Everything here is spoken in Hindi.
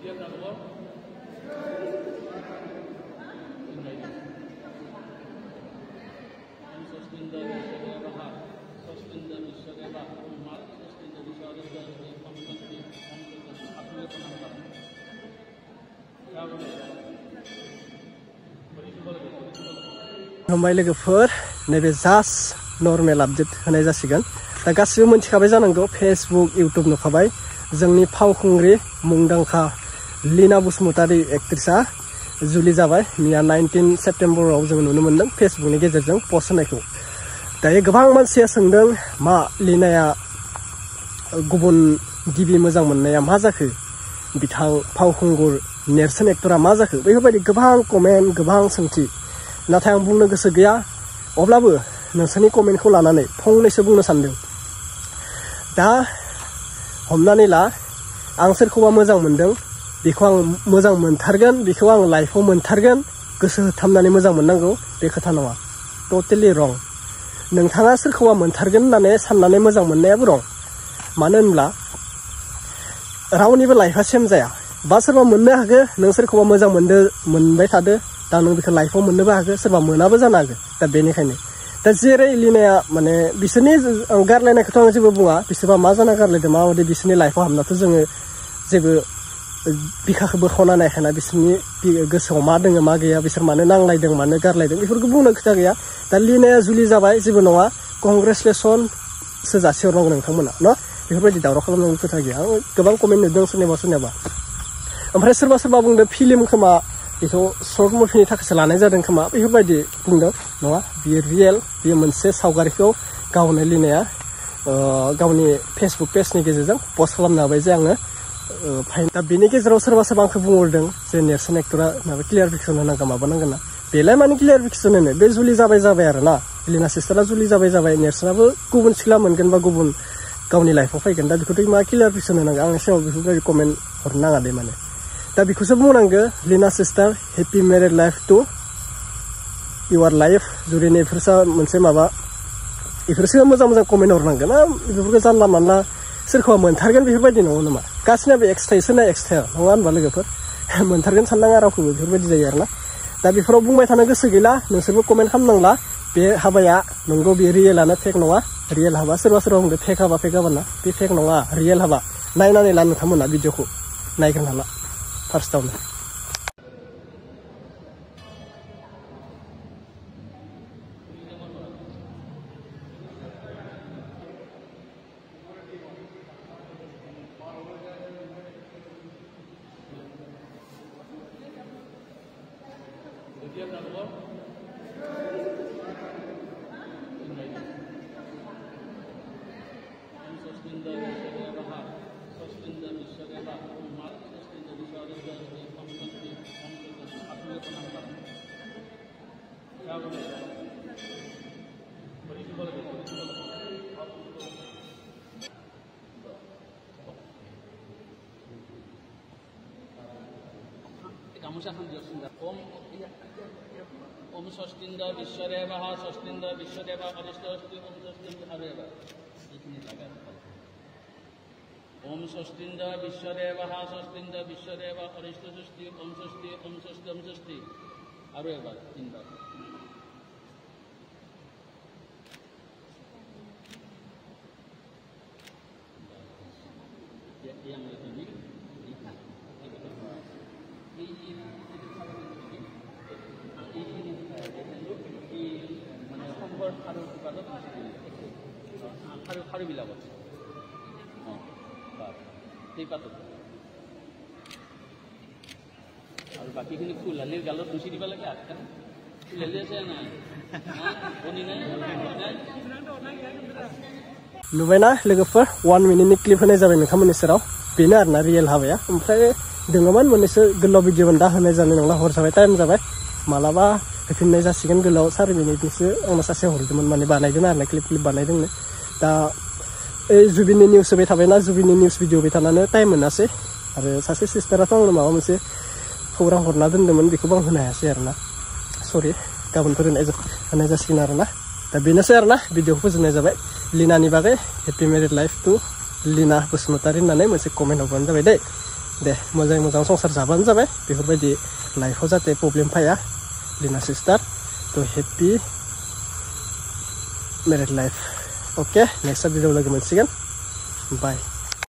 हमबाय लोगोफोर नैबे जास्ट नर्मेल आपडेट होनाय जासिगोन दा गासिबो मोनथिखाबाय जानांगौ फेसबुक इउट्युब नुखाबाय जोंनि फावखुंग्रि मुंदांखा लीना बसुमतारी एक्ट्रेसा जुलि जाबाय मिया 19 सेप्टेम्बराव जों नुनो मोनदों फेसबुकनि गेजेरजों पस्ट होनायखौ दायो गोबां मानसिया सोंदों मा लीनाया गुबुन गिबि मोजां मोननाया मा जाखो बिथां फावखुंगुर नेरसोन एक्टरा मा जाखो बेफोरबायदि गोबां कमेन्ट गोबां सोंथि नाथाय आं बुंनो गोसो गैया अब्लाबो नोंसोरनि कमेन्टखौ लानानै फंनैसो बुंनो सानदों दा हमनानै ला आं सोरखौबा मोजां मोनदों बेखौ आं मोजां मोनथारगोन बेखौ आं लाइफआव मोनथारगोन गोसो होथाबनानै मोजां मोननांगौ बे खोथा नङा टटेलि रं नोंथाङा सोरखौबा मोनथारगोन होननानै साननानै मोजां मोननायाबो रं मानो होनब्ला रावनिबो लाइफआ सेम जाया बा सोरबा मोननो हागो नों सोरखौबा मोजां मोनबाय थादो दा नों बेखौ लाइफआव मोननोबो हागो सोरबा मोनाबो जानो हागो दा बेनिखायनो दा जेरै लीनाया माने बिसोरनि गारलायनायखौथ' आं जेबो बुङा बिसोरबा मा जाना गारलायदों माबायदि बिसोरनि लाइफआव हाबनाथ' जोङो जेबो बिखाखौ बोखावना नायखाना बिसोरनि गोसोआव मा दङ मा गैया बिसोर मानो नांलायदों मानो गारलायदों बेफोरखौ बुंनो खोथा गैया दा लीनाया जुलि जाबाय जेबो नङा कंग्रेचुलेसन सो जासिहरनांगौ नोंथांमोना न बेफोरबायदि दावराव खालामनांगौ खोथा गैया आं गोबां कमेन्ट नुदों सोरनिबा ओमफ्राय सोरबा बुंदों फिल्म खोमा बेखौ शर्ट मुभिनि थाखायसो लानाय जादों खोमा बेफोरबायदि बुंदों नङा बियो रियेल बियो मोनसे सावगारिखौ गावनो लीनाया गावनि फेसबुक पेजनि गेजेरजों पस्ट खालामनो हाबाय जे आङो फाइन दा बेनि गेजेराव सोरबा आंखौ बुंहरदों जे नेरसोन एक्टरा माबा क्लियारिफिकेसन होनांगौ माबानांगोन ना बेलाय माने क्लियारिफिकेसन होनो बे जुलि जाबाय आरो ना लीना सिस्टारा जुलि जाबाय नेरसोनाबो गुबुन सिख्ला मोनगोन बा गुबुन गावनि लाइफआव फैगोन दा बेखौथ' मा क्लियारिफिकेसन होनांगौ आं एसेबां बेफोरबायदि कमेन्ट हरनो नाङा दे माने दा बेखौसो बुंनांगौ Leena sister happy married life to your life जुदि नैफोरसो मोनसे माबा बेफोरसो मोजां कमेन्ट हरनांगोन ना बेफोरखौ जानला मानला सोरखौबा मोनथारगोन बेफोरबायदि नङा नामा गासिनाबो एक्सट्रायसोना एक्सट्रा नङा होनबा लोगोफोर मोनथारगोन साननाङा रावखौबो बेफोरबायदि जायो आरोना दा बेफोराव बुंबाय थानो गोसो गैला नोंसोरबो कमेन्ट खालामनांला बे हाबाया नंगौ बे रियेलानो फेक नङा रियेल हाबा सोरबा बुंदों फेक हाबा ना बे फेक नङा रियेल हाबा नायनानै ला नोंथांमोना भिडिअखौ नायग्रोनो हाला फार्स्टआवनो ओम स्वस्तिंद विश्वदेवः स्वस्तिंद विश्वदेव अरिष्टोस्ति ओम स्वस्तिंद हरेव ओम स्वस्तिंद विश्वदेवः स्वस्तिंद विश्वदेव अरिष्टोस्ति ओम स्वस्ति हरेव तीन बार yang ini 하루 빌라고. Tipat. Kalau baki ini kulah lir kalau mesti dibalik ya kan. Kulah saya na. नुबायना लोगोफोर 1 मिनिटनि क्लिप होनाय जाबाय नोंथांमोननि सेराव बेनो आरोना रियेल हाबाया ओमफ्राय दोङोमोन मोननैसो गोलाव भिडिअ दा होनाय जानाय नंला हर जाबाय टाइम जाबाय मालाबा होफिननाय जासिगोन गोलाव 4 मिनिटनिसो आंनो सासे हरदोंमोन माने बानायदों आरोना क्लिप बानायदोंनो दा जुबिननि निउस होबाय थाबायना जुबिननि निउस भिडिअ होबाय थानानै टाइम मोनासै आरो सासे सिस्टाराथ' आंनो माबा मोनसे खौरां हरना दोन्दोंमोन बेखौबो आं होनो हायासै आरोना सरि गाबोनफोर होनाय जासिगोन आरोना दा बेनोसै आरोना भिडिअखौ फोजोबनाय जाबाय लीनानि बागै happy married life to Leena Basumatary होननानै मोनसे कमेन्ट हरबानो जाबाय दे दे मोजाङै मोजां संसार जाबानो जाबाय बेफोरबायदि लाइफआव जाहाथे प्रब्लेम फैया लिना सिस्टार तो happy married life okay next video लोगो मोनसिगोन बाय